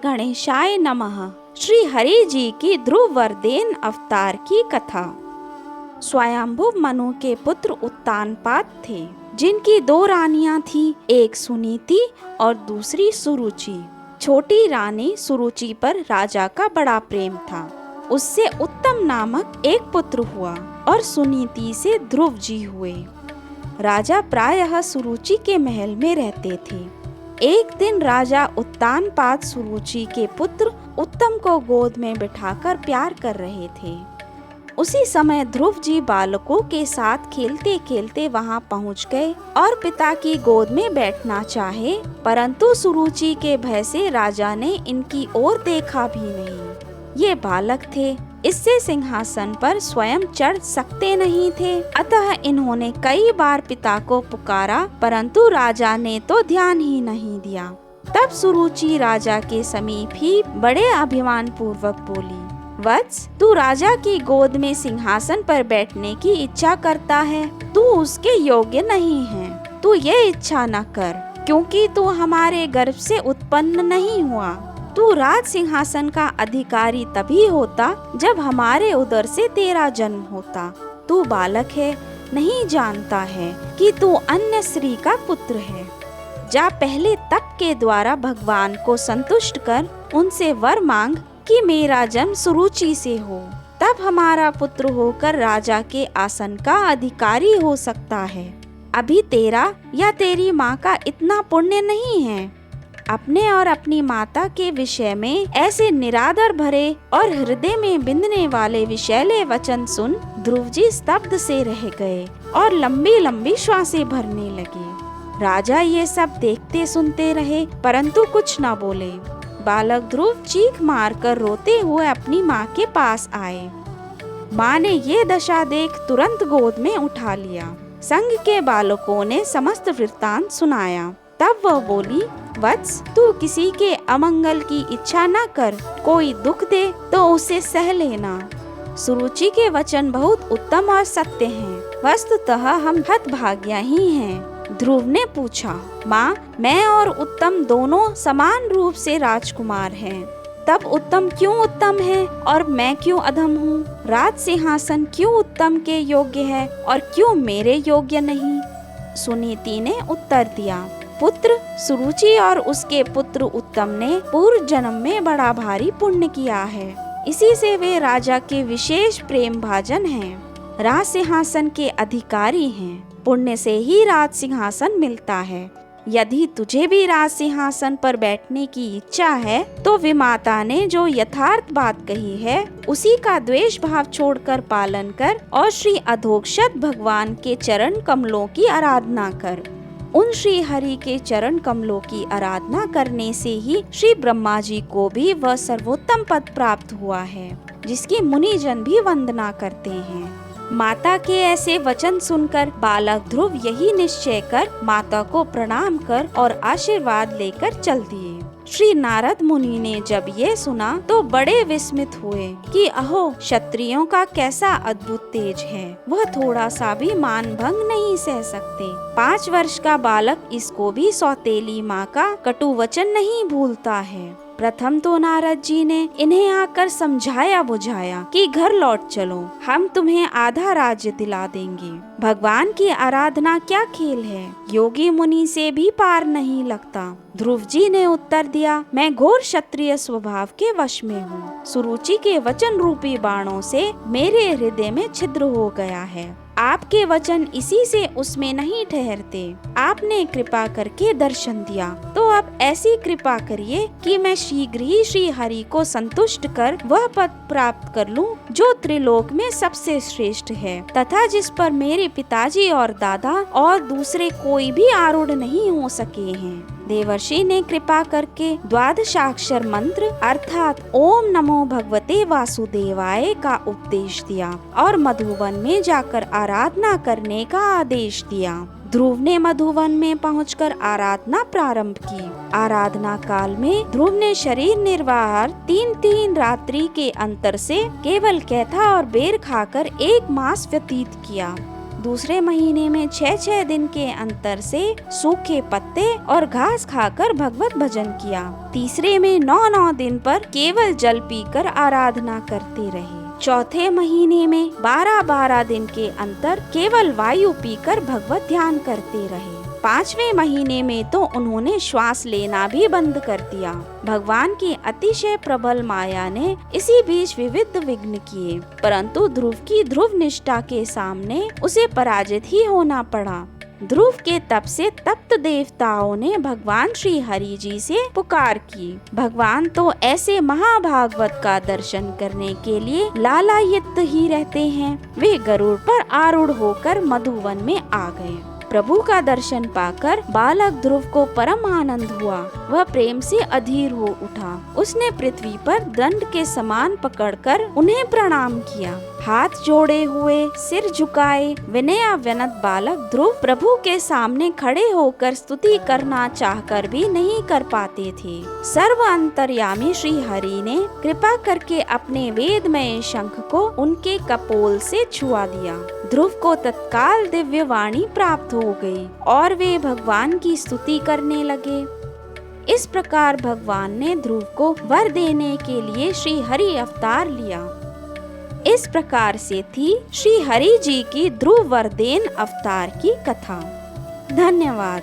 गणेशाय नमः। श्री हरि जी की ध्रुव वर्देन अवतार की कथा। स्वयंभु मनु के पुत्र उत्तानपाद थे, जिनकी 2 रानियां थीं, एक सुनीति और दूसरी सुरुचि। छोटी रानी सुरुचि पर राजा का बड़ा प्रेम था। उससे उत्तम नामक एक पुत्र हुआ और सुनीति से ध्रुव जी हुए। राजा प्रायः सुरुचि के महल में रहते थे। एक दिन राजा उत्तानपाद सुरुचि के पुत्र उत्तम को गोद में बिठाकर प्यार कर रहे थे। उसी समय ध्रुव जी बालकों के साथ खेलते खेलते वहां पहुंच गए और पिता की गोद में बैठना चाहे, परंतु सुरुचि के भय से राजा ने इनकी ओर देखा भी नहीं। ये बालक थे, इससे सिंहासन पर स्वयं चढ़ सकते नहीं थे, अतः इन्होंने कई बार पिता को पुकारा, परंतु राजा ने तो ध्यान ही नहीं दिया। तब सुरुचि राजा के समीप ही बड़े अभिमान पूर्वक बोली, वत्स, तू राजा की गोद में सिंहासन पर बैठने की इच्छा करता है, तू उसके योग्य नहीं है। तू ये इच्छा न कर, क्योंकि तू हमारे गर्भ से उत्पन्न नहीं हुआ। तू राज सिंहासन का अधिकारी तभी होता जब हमारे उदर से तेरा जन्म होता। तू बालक है, नहीं जानता है कि तू अन्य स्त्री का पुत्र है। जा पहले तप के द्वारा भगवान को संतुष्ट कर उनसे वर मांग कि मेरा जन्म सुरुचि से हो, तब हमारा पुत्र होकर राजा के आसन का अधिकारी हो सकता है। अभी तेरा या तेरी माँ का इतना पुण्य नहीं है। अपने और अपनी माता के विषय में ऐसे निरादर भरे और हृदय में बिंदने वाले विषैले वचन सुन ध्रुव जी स्तब्ध से रह गए और लंबी लंबी श्वासें भरने लगे। राजा ये सब देखते सुनते रहे, परंतु कुछ न बोले। बालक ध्रुव चीख मारकर रोते हुए अपनी माँ के पास आए। माँ ने ये दशा देख तुरंत गोद में उठा लिया। संग के बालकों ने समस्त वृत्तांत सुनाया। तब वह बोली, वत्स, तू किसी के अमंगल की इच्छा न कर। कोई दुख दे तो उसे सह लेना। सुरुचि के वचन बहुत उत्तम और सत्य हैं। वस्तुतः हम हतभाग्या ही हैं। ध्रुव ने पूछा, माँ, मैं और उत्तम दोनों समान रूप से राजकुमार हैं। तब उत्तम क्यों उत्तम है और मैं क्यों अधम हूँ? राज सिंहासन क्यों उत्तम के योग्य है और क्यों मेरे योग्य नहीं? सुनीति ने उत्तर दिया, पुत्र सुरुचि और उसके पुत्र उत्तम ने पूर्व जन्म में बड़ा भारी पुण्य किया है। इसी से वे राजा के विशेष प्रेम भाजन हैं, राज सिंहासन के अधिकारी हैं। पुण्य से ही राज सिंहासन मिलता है। यदि तुझे भी राज सिंहासन पर बैठने की इच्छा है तो विमाता ने जो यथार्थ बात कही है उसी का द्वेष भाव छोड़कर पालन कर और श्री अधोक्षज भगवान के चरण कमलों की आराधना कर। उन श्री हरि के चरण कमलों की आराधना करने से ही श्री ब्रह्मा जी को भी वह सर्वोत्तम पद प्राप्त हुआ है, जिसकी मुनि जन भी वंदना करते हैं। माता के ऐसे वचन सुनकर बालक ध्रुव यही निश्चय कर माता को प्रणाम कर और आशीर्वाद लेकर चल दिए। श्री नारद मुनि ने जब ये सुना तो बड़े विस्मित हुए कि अहो, क्षत्रियों का कैसा अद्भुत तेज है। वह थोड़ा सा भी मान भंग नहीं सह सकते। 5 वर्ष का बालक इसको भी सौतेली माँ का कटु वचन नहीं भूलता है। प्रथम तो नारद जी ने इन्हें आकर समझाया बुझाया कि घर लौट चलो, हम तुम्हें आधा राज्य दिला देंगे। भगवान की आराधना क्या खेल है, योगी मुनि से भी पार नहीं लगता। ध्रुव जी ने उत्तर दिया, मैं घोर क्षत्रिय स्वभाव के वश में हूँ। सुरुचि के वचन रूपी बाणों से मेरे हृदय में छिद्र हो गया है। आपके वचन इसी से उसमें नहीं ठहरते। आपने कृपा करके दर्शन दिया, तो अब ऐसी कृपा करिए कि मैं शीघ्र ही श्री हरि को संतुष्ट कर वह पद प्राप्त कर लूं जो त्रिलोक में सबसे श्रेष्ठ है, तथा जिस पर मेरे पिताजी और दादा और दूसरे कोई भी आरूढ़ नहीं हो सके हैं। देवर्षि ने कृपा करके द्वादशाक्षर मंत्र अर्थात ओम नमो भगवते वासुदेवाय का उपदेश दिया और मधुवन में जाकर आराधना करने का आदेश दिया। ध्रुव ने मधुवन में पहुंचकर आराधना प्रारंभ की। आराधना काल में ध्रुव ने शरीर निर्वाह 3 रात्रि के अंतर से केवल कैथा और बेर खाकर 1 मास व्यतीत किया। दूसरे महीने में 6-6 दिन के अंतर से सूखे पत्ते और घास खाकर भगवत भजन किया। तीसरे में 9-9 दिन पर केवल जल पीकर आराधना करते रहे। चौथे महीने में 12-12 दिन के अंतर केवल वायु पीकर भगवत ध्यान करते रहे। 5वें महीने में तो उन्होंने श्वास लेना भी बंद कर दिया। भगवान की अतिशय प्रबल माया ने इसी बीच विविध विघ्न किए, परंतु ध्रुव की ध्रुव निष्ठा के सामने उसे पराजित ही होना पड़ा। ध्रुव के तप से तप्त देवताओं ने भगवान श्री हरि जी से पुकार की। भगवान तो ऐसे महाभागवत का दर्शन करने के लिए लालायित ही रहते हैं। वे गरुड़ पर आरूढ़ होकर मधुवन में आ गए। प्रभु का दर्शन पाकर बालक ध्रुव को परम आनंद हुआ। वह प्रेम से अधीर हो उठा। उसने पृथ्वी पर दंड के समान पकड़कर उन्हें प्रणाम किया। हाथ जोड़े हुए, सिर झुकाए, विनयावनत बालक ध्रुव प्रभु के सामने खड़े होकर स्तुति करना चाहकर भी नहीं कर पाते थे। सर्व अंतर्यामी श्री हरि ने कृपा करके अपने वेदमय शंख को उनके कपोल से छुआ दिया। ध्रुव को तत्काल दिव्य वाणी प्राप्त हो गई और वे भगवान की स्तुति करने लगे। इस प्रकार भगवान ने ध्रुव को वर देने के लिए श्री हरि अवतार लिया। इस प्रकार से थी श्री हरि जी की ध्रुव वरदेन अवतार की कथा। धन्यवाद।